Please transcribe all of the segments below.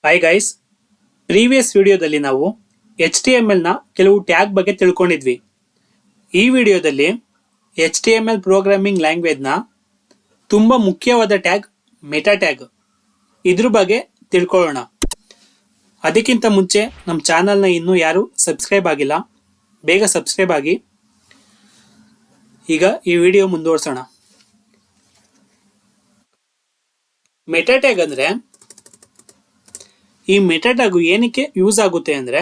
Hi guys, previous ವಿಡಿಯೋದಲ್ಲಿ ನಾವು HTML ನ ಕೆಲವು ಟ್ಯಾಗ್ ಬಗ್ಗೆ ತಿಳ್ಕೊಂಡಿದ್ವಿ. ಈ ವಿಡಿಯೋದಲ್ಲಿ HTML ಪ್ರೋಗ್ರಾಮಿಂಗ್ ಲ್ಯಾಂಗ್ವೇಜ್ ನ ತುಂಬಾ ಮುಖ್ಯವಾದ ಟ್ಯಾಗ್ ಮೆಟಾ ಟ್ಯಾಗ್ ಇದ್ರ ಬಗ್ಗೆ ತಿಳ್ಕೊಳ್ಳೋಣ. ಅದಕ್ಕಿಂತ ಮುಂಚೆ ನಮ್ಮ ಚಾನಲ್ನ ಇನ್ನೂ ಯಾರು ಸಬ್ಸ್ಕ್ರೈಬ್ ಆಗಿಲ್ಲ, ಬೇಗ ಸಬ್ಸ್ಕ್ರೈಬ್ ಆಗಿ. ಈಗ ಈ ವಿಡಿಯೋ ಮುಂದುವರ್ಸೋಣ. ಮೆಟಾ ಟ್ಯಾಗ್ ಅಂದ್ರೆ, ಈ ಮೆಟಾ ಟ್ಯಾಗ್ ಏನಕ್ಕೆ ಯೂಸ್ ಆಗುತ್ತೆ ಅಂದರೆ,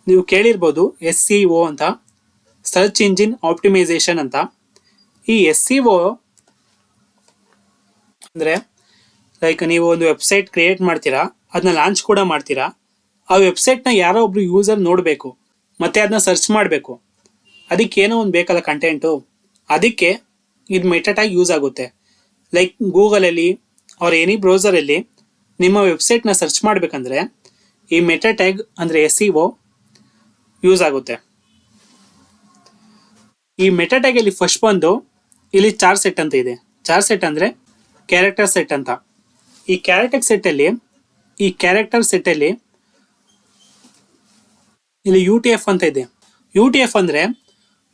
ನೀವು ಕೇಳಿರ್ಬೋದು SEO ಅಂತ, ಸರ್ಚ್ ಇಂಜಿನ್ ಆಪ್ಟಿಮೈಸೇಷನ್ ಅಂತ. ಈ SEO ಅಂದರೆ ಲೈಕ್ ನೀವು ಒಂದು ವೆಬ್ಸೈಟ್ ಕ್ರಿಯೇಟ್ ಮಾಡ್ತೀರಾ, ಅದನ್ನ ಲಾಂಚ್ ಕೂಡ ಮಾಡ್ತೀರಾ. ಆ ವೆಬ್ಸೈಟ್ನ ಯಾರೋ ಒಬ್ರು ಯೂಸರ್ ನೋಡಬೇಕು, ಮತ್ತೆ ಅದನ್ನ ಸರ್ಚ್ ಮಾಡಬೇಕು. ಅದಕ್ಕೆ ಏನೋ ಒಂದು ಬೇಕಲ್ಲ ಕಂಟೆಂಟು, ಅದಕ್ಕೆ ಇದು ಮೆಟಾ ಟ್ಯಾಗ್ ಯೂಸ್ ಆಗುತ್ತೆ. ಲೈಕ್ ಗೂಗಲಲ್ಲಿ ಆರ್ ಎನಿ ಬ್ರೌಸರಲ್ಲಿ ನಿಮ್ಮ ವೆಬ್ಸೈಟ್ನ ಸರ್ಚ್ ಮಾಡಬೇಕಂದ್ರೆ ಈ ಮೆಟಾ ಟ್ಯಾಗ್ ಅಂದರೆ SEO ಯೂಸ್ ಆಗುತ್ತೆ. ಈ ಮೆಟಾ ಟ್ಯಾಗಲ್ಲಿ ಫಸ್ಟ್ ಬಂದು ಇಲ್ಲಿ ಚಾರ್ ಸೆಟ್ ಅಂತ ಇದೆ. ಚಾರ್ ಸೆಟ್ ಅಂದರೆ ಕ್ಯಾರೆಕ್ಟರ್ ಸೆಟ್ ಅಂತ. ಈ ಕ್ಯಾರೆಕ್ಟರ್ ಸೆಟ್ಟಲ್ಲಿ ಇಲ್ಲಿ UTF ಅಂತ ಇದೆ. UTF ಅಂದರೆ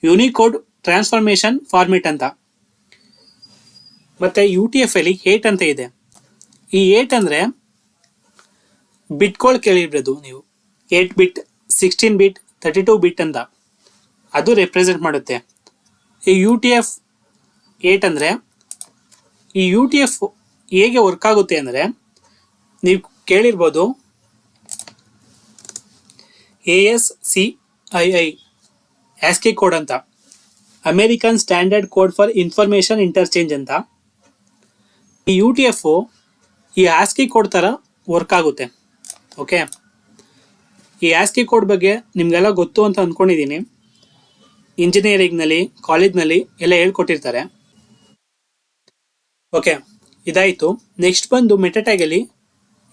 ಯೂನಿಕೋಡ್ ಟ್ರಾನ್ಸ್ಫಾರ್ಮೇಷನ್ ಫಾರ್ಮೆಟ್ ಅಂತ. ಮತ್ತೆ UTF ಅಲ್ಲಿ 8 ಅಂತ ಇದೆ. ಈ 8 ಅಂದರೆ ಬಿಟ್ಗಳು ಕೇಳಿರ್ಬೋದು ನೀವು, 8 ಬಿಟ್, 16 ಬಿಟ್, 32 ಬಿಟ್ ಅಂತ. ಅದು ರೆಪ್ರೆಸೆಂಟ್ ಮಾಡುತ್ತೆ. ಈ UTF 8 ಅಂದರೆ, ಈ UTF ಹೇಗೆ ವರ್ಕ್ ಆಗುತ್ತೆ ಅಂದರೆ, ನೀವು ಕೇಳಿರ್ಬೋದು ASCII ASCII ಕೋಡ್ ಅಂತ, American standard code for information interchange ಅಂತ. ಈ UTF ಈ ASCII ಕೋಡ್ ಥರ ವರ್ಕ್ ಆಗುತ್ತೆ. ಓಕೆ, ಈ ASCII ಕೋಡ್ ಬಗ್ಗೆ ನಿಮಗೆಲ್ಲ ಗೊತ್ತು ಅಂತ ಅಂದ್ಕೊಂಡಿದ್ದೀನಿ. ಇಂಜಿನಿಯರಿಂಗ್ನಲ್ಲಿ, ಕಾಲೇಜ್ನಲ್ಲಿ ಎಲ್ಲ ಹೇಳ್ಕೊಟ್ಟಿರ್ತಾರೆ. ಓಕೆ, ಇದಾಯಿತು. ನೆಕ್ಸ್ಟ್ ಬಂದು ಮೆಟಾ ಟ್ಯಾಗಲ್ಲಿ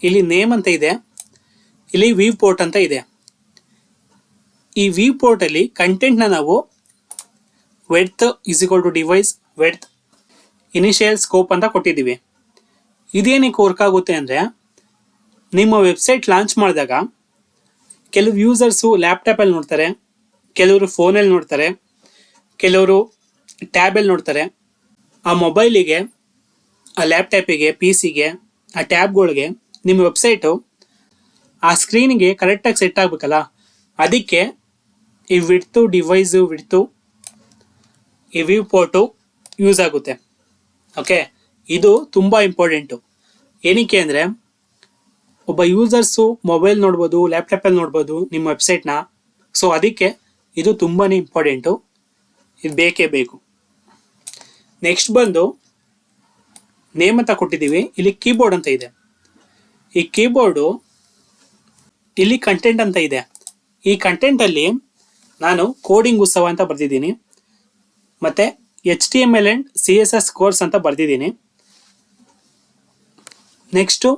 ಇಲ್ಲಿ ನೇಮ್ ಅಂತ ಇದೆ, ಇಲ್ಲಿ ವ್ಯೂ ಪೋರ್ಟ್ ಅಂತ ಇದೆ. ಈ ವ್ಯೂ ಪೋರ್ಟಲ್ಲಿ ಕಂಟೆಂಟ್ನ ನಾವು ವೆಡ್ತ್ = ಡಿವೈಸ್ ವೆಡ್ತ್ ಇನಿಷಿಯಲ್ ಸ್ಕೋಪ್ ಅಂತ ಕೊಟ್ಟಿದ್ದೀವಿ. ಇದೇನಕ್ಕೆ ವರ್ಕ್ ಆಗುತ್ತೆ ಅಂದರೆ, ನಿಮ್ಮ ವೆಬ್ಸೈಟ್ ಲಾಂಚ್ ಮಾಡಿದಾಗ ಕೆಲವು ಯೂಸರ್ಸು ಲ್ಯಾಪ್ಟಾಪಲ್ಲಿ ನೋಡ್ತಾರೆ, ಕೆಲವರು ಫೋನಲ್ಲಿ ನೋಡ್ತಾರೆ, ಕೆಲವರು ಟ್ಯಾಬಲ್ಲಿ ನೋಡ್ತಾರೆ. ಆ ಮೊಬೈಲಿಗೆ, ಆ ಲ್ಯಾಪ್ಟಾಪಿಗೆ, PC-ಗೆ, ಆ ಟ್ಯಾಬ್ಗಳಿಗೆ ನಿಮ್ಮ ವೆಬ್ಸೈಟು ಆ ಸ್ಕ್ರೀನಿಗೆ ಕರೆಕ್ಟಾಗಿ ಸೆಟ್ ಆಗಬೇಕಲ್ಲ. ಅದಕ್ಕೆ ಈ ವಿಡ್ತು, ಡಿವೈಸು ವಿಡ್ತು, ಈ ವ್ಯೂ ಪೋರ್ಟು ಯೂಸ್ ಆಗುತ್ತೆ. ಓಕೆ, ಇದು ತುಂಬ ಇಂಪಾರ್ಟೆಂಟು. ಏನಕ್ಕೆ ಅಂದರೆ, ಒಬ್ಬ ಯೂಸರ್ಸು ಮೊಬೈಲ್ ನೋಡ್ಬೋದು, ಲ್ಯಾಪ್ಟಾಪಲ್ಲಿ ನೋಡ್ಬೋದು ನಿಮ್ಮ ವೆಬ್ಸೈಟ್ನ. ಸೊ ಅದಕ್ಕೆ ಇದು ತುಂಬಾ ಇಂಪಾರ್ಟೆಂಟು, ಇದು ಬೇಕೇ ಬೇಕು. ನೆಕ್ಸ್ಟ್ ಬಂದು ನೇಮ್ ಅಂತ ಕೊಟ್ಟಿದ್ದೀವಿ, ಇಲ್ಲಿ ಕೀಬೋರ್ಡ್ ಅಂತ ಇದೆ. ಈ ಕೀಬೋರ್ಡು ಇಲ್ಲಿ ಕಂಟೆಂಟ್ ಅಂತ ಇದೆ. ಈ ಕಂಟೆಂಟಲ್ಲಿ ನಾನು ಕೋಡಿಂಗ್ ಉತ್ಸವ ಅಂತ ಬರೆದಿದ್ದೀನಿ, ಮತ್ತು HTML ಆ್ಯಂಡ್ CSS ಕೋರ್ಸ್ ಅಂತ ಬರೆದಿದ್ದೀನಿ. ನೆಕ್ಸ್ಟು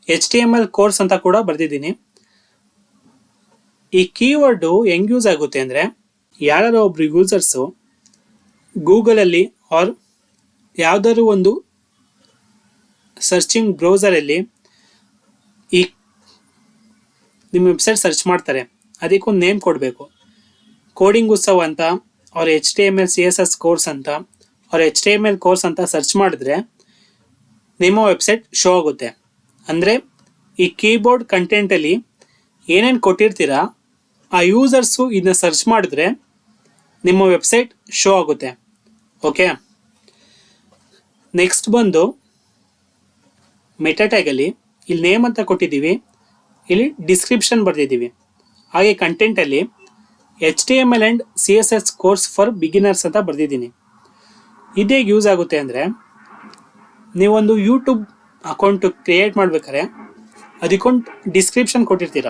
HTML ಕೋರ್ಸ್ ಅಂತ ಕೂಡ ಬರೆದಿದ್ದೀನಿ. ಈ ಕೀವರ್ಡು ಹೆಂಗೆ ಯೂಸ್ ಆಗುತ್ತೆ ಅಂದರೆ, ಯಾರು ಒಬ್ರು ಯೂಸರ್ಸು ಗೂಗಲಲ್ಲಿ ಆರ್ ಯಾವುದಾದ್ರು ಒಂದು ಸರ್ಚಿಂಗ್ ಬ್ರೌಸರಲ್ಲಿ ಈ ನಿಮ್ಮ ವೆಬ್ಸೈಟ್ ಸರ್ಚ್ ಮಾಡ್ತಾರೆ, ಅದಕ್ಕೊಂದು ನೇಮ್ ಕೊಡಬೇಕು. ಕೋಡಿಂಗ್ ಉತ್ಸವ ಅಂತ, ಅವ್ರ HTML CSS ಕೋರ್ಸ್ ಅಂತ, ಅವ್ರ HTML ಕೋರ್ಸ್ ಅಂತ ಸರ್ಚ್ ಮಾಡಿದ್ರೆ ನಿಮ್ಮ ವೆಬ್ಸೈಟ್ ಶೋ ಆಗುತ್ತೆ. ಅಂದರೆ ಈ ಕೀಬೋರ್ಡ್ ಕಂಟೆಂಟಲ್ಲಿ ಏನೇನು ಕೊಟ್ಟಿರ್ತೀರಾ ಆ ಯೂಸರ್ಸು ಇದನ್ನ ಸರ್ಚ್ ಮಾಡಿದ್ರೆ ನಿಮ್ಮ ವೆಬ್ಸೈಟ್ ಶೋ ಆಗುತ್ತೆ. ಓಕೆ, ನೆಕ್ಸ್ಟ್ ಬಂದು ಮೆಟಾ ಟ್ಯಾಗಲ್ಲಿ ಇಲ್ಲಿ ನೇಮ್ ಅಂತ ಕೊಟ್ಟಿದ್ದೀವಿ, ಇಲ್ಲಿ ಡಿಸ್ಕ್ರಿಪ್ಷನ್ ಬರೆದಿದ್ದೀವಿ. ಹಾಗೆ ಕಂಟೆಂಟಲ್ಲಿ HTML and CSS course for beginners ಅಂತ ಬರೆದಿದ್ದೀನಿ. ಇದೇ ಯೂಸ್ ಆಗುತ್ತೆ ಅಂದರೆ, ನೀವೊಂದು ಯೂಟ್ಯೂಬ್ ಅಕೌಂಟು ಕ್ರಿಯೇಟ್ ಮಾಡ್ಬೇಕಾದ್ರೆ ಅದಕ್ಕೊಂದು ಡಿಸ್ಕ್ರಿಪ್ಷನ್ ಕೊಟ್ಟಿರ್ತೀರ.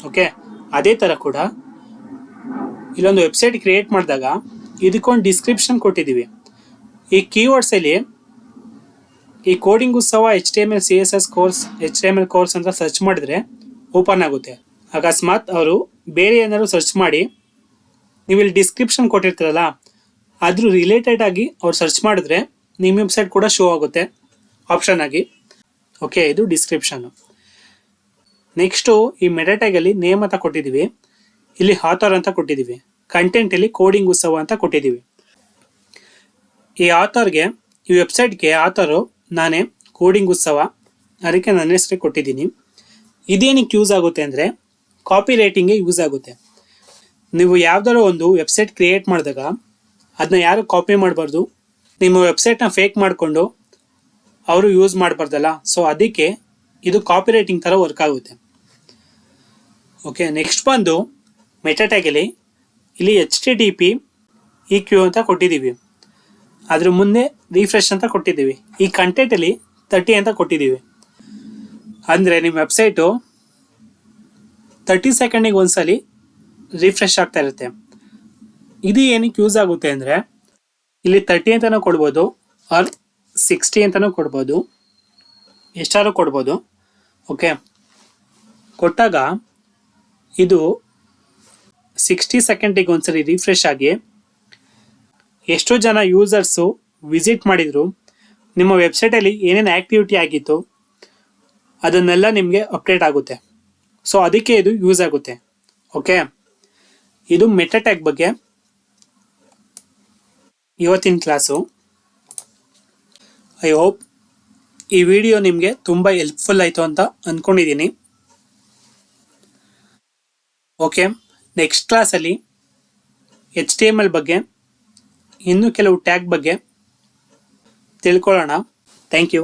ಓಕೆ, ಅದೇ ಥರ ಕೂಡ ಇಲ್ಲೊಂದು ವೆಬ್ಸೈಟ್ ಕ್ರಿಯೇಟ್ ಮಾಡಿದಾಗ ಇದಕ್ಕೊಂದು ಡಿಸ್ಕ್ರಿಪ್ಷನ್ ಕೊಟ್ಟಿದ್ದೀವಿ. ಈ ಕೀವರ್ಡ್ಸಲ್ಲಿ ಈ ಕೋಡಿಂಗ್ ಉತ್ಸವ HTML CSS course, HTML course ಅಂತ ಸರ್ಚ್ ಮಾಡಿದ್ರೆ ಓಪನ್ ಆಗುತ್ತೆ. ಅಕಸ್ಮಾತ್ ಅವರು ಬೇರೆ ಏನಾದ್ರು ಸರ್ಚ್ ಮಾಡಿ ನೀವು ಇಲ್ಲಿ ಡಿಸ್ಕ್ರಿಪ್ಷನ್ ಕೊಟ್ಟಿರ್ತೀರಲ್ಲ, ಅದ್ರ ರಿಲೇಟೆಡ್ ಆಗಿ ಅವ್ರು ಸರ್ಚ್ ಮಾಡಿದ್ರೆ ನಿಮ್ಮ ವೆಬ್ಸೈಟ್ ಕೂಡ ಶೋ ಆಗುತ್ತೆ ಆಪ್ಷನ್ ಆಗಿ. ಓಕೆ, ಇದು ಡಿಸ್ಕ್ರಿಪ್ಷನ್ನು. ನೆಕ್ಸ್ಟು ಈ ಮೆಟಾ ಟ್ಯಾಗಲ್ಲಿ ನೇಮ್ ಅಂತ ಕೊಟ್ಟಿದ್ದೀವಿ, ಇಲ್ಲಿ ಆಥರ್ ಅಂತ ಕೊಟ್ಟಿದ್ದೀವಿ, ಕಂಟೆಂಟಲ್ಲಿ ಕೋಡಿಂಗ್ ಉತ್ಸವ ಅಂತ ಕೊಟ್ಟಿದ್ದೀವಿ. ಈ ಆಥರ್ಗೆ, ಈ ವೆಬ್ಸೈಟ್ಗೆ ಆಥರು ನಾನೇ, ಕೋಡಿಂಗ್ ಉತ್ಸವ, ಅದಕ್ಕೆ ನನ್ನ ಹೆಸರಿಗೆ ಕೊಟ್ಟಿದ್ದೀನಿ. ಇದೇನಕ್ಕೆ ಯೂಸ್ ಆಗುತ್ತೆ ಅಂದರೆ ಕಾಪಿ ರೈಟಿಂಗ್ಗೆ ಯೂಸ್ ಆಗುತ್ತೆ. ನೀವು ಯಾವ್ದಾದ್ರು ಒಂದು ವೆಬ್ಸೈಟ್ ಕ್ರಿಯೇಟ್ ಮಾಡಿದಾಗ ಅದನ್ನ ಯಾರು ಕಾಪಿ ಮಾಡಬಾರ್ದು, ನಿಮ್ಮ ವೆಬ್ಸೈಟ್ನ ಫೇಕ್ ಮಾಡಿಕೊಂಡು ಅವರು ಯೂಸ್ ಮಾಡಬಾರ್ದಲ್ಲ. ಸೊ ಅದಕ್ಕೆ ಇದು ಕಾಪಿ ರೈಟಿಂಗ್ ಥರ ವರ್ಕ್ ಆಗುತ್ತೆ. ಓಕೆ, ನೆಕ್ಸ್ಟ್ ಬಂದು ಮೆಟಾ ಟ್ಯಾಗಲ್ಲಿ ಇಲ್ಲಿ HTTP EQ ಅಂತ ಕೊಟ್ಟಿದ್ದೀವಿ, ಅದ್ರ ಮುಂದೆ ರಿಫ್ರೆಶ್ ಅಂತ ಕೊಟ್ಟಿದ್ದೀವಿ. ಈ ಕಂಟೆಂಟಲ್ಲಿ 30 ಅಂತ ಕೊಟ್ಟಿದ್ದೀವಿ. ಅಂದರೆ ನಿಮ್ಮ ವೆಬ್ಸೈಟು 30 ಸೆಕೆಂಡಿಗೆ ಒಂದ್ಸಲಿ ರಿಫ್ರೆಶ್ ಆಗ್ತಾ ಇರುತ್ತೆ. ಇದು ಏನಕ್ಕೆ ಯೂಸ್ ಆಗುತ್ತೆ ಅಂದರೆ ಇಲ್ಲಿ 30 ಅಂತಲೂ ಕೊಡ್ಬೋದು, ಆರ್ 60 ಅಂತಲೂ ಕೊಡ್ಬೋದು, ಎಷ್ಟಾದ್ರೂ ಕೊಡ್ಬೋದು. ಓಕೆ, ಕೊಟ್ಟಾಗ ಇದು 60 ಸೆಕೆಂಡಿಗೆ ಒಂದ್ಸಲಿ ರಿಫ್ರೆಶ್ ಆಗಿ ಎಷ್ಟೋ ಜನ ಯೂಸರ್ಸು ವಿಸಿಟ್ ಮಾಡಿದರು, ನಿಮ್ಮ ವೆಬ್ಸೈಟಲ್ಲಿ ಏನೇನು ಆ್ಯಕ್ಟಿವಿಟಿ ಆಗಿತ್ತು ಅದನ್ನೆಲ್ಲ ನಿಮಗೆ ಅಪ್ಡೇಟ್ ಆಗುತ್ತೆ. ಸೊ ಅದಕ್ಕೆ ಇದು ಯೂಸ್ ಆಗುತ್ತೆ. ಓಕೆ, ಇದು ಮೆಟಾ ಟ್ಯಾಗ್ ಬಗ್ಗೆ ಇವತ್ತಿನ ಕ್ಲಾಸು. ಐ ಹೋಪ್ ಈ ವಿಡಿಯೋ ನಿಮಗೆ ತುಂಬ ಹೆಲ್ಪ್ಫುಲ್ ಆಯಿತು ಅಂತ ಅಂದ್ಕೊಂಡಿದ್ದೀನಿ. ಓಕೆ, ನೆಕ್ಸ್ಟ್ ಕ್ಲಾಸಲ್ಲಿ HTML ಬಗ್ಗೆ, ಇನ್ನೂ ಕೆಲವು ಟ್ಯಾಗ್ ಬಗ್ಗೆ ತಿಳ್ಕೊಳ್ಳೋಣ. Thank you.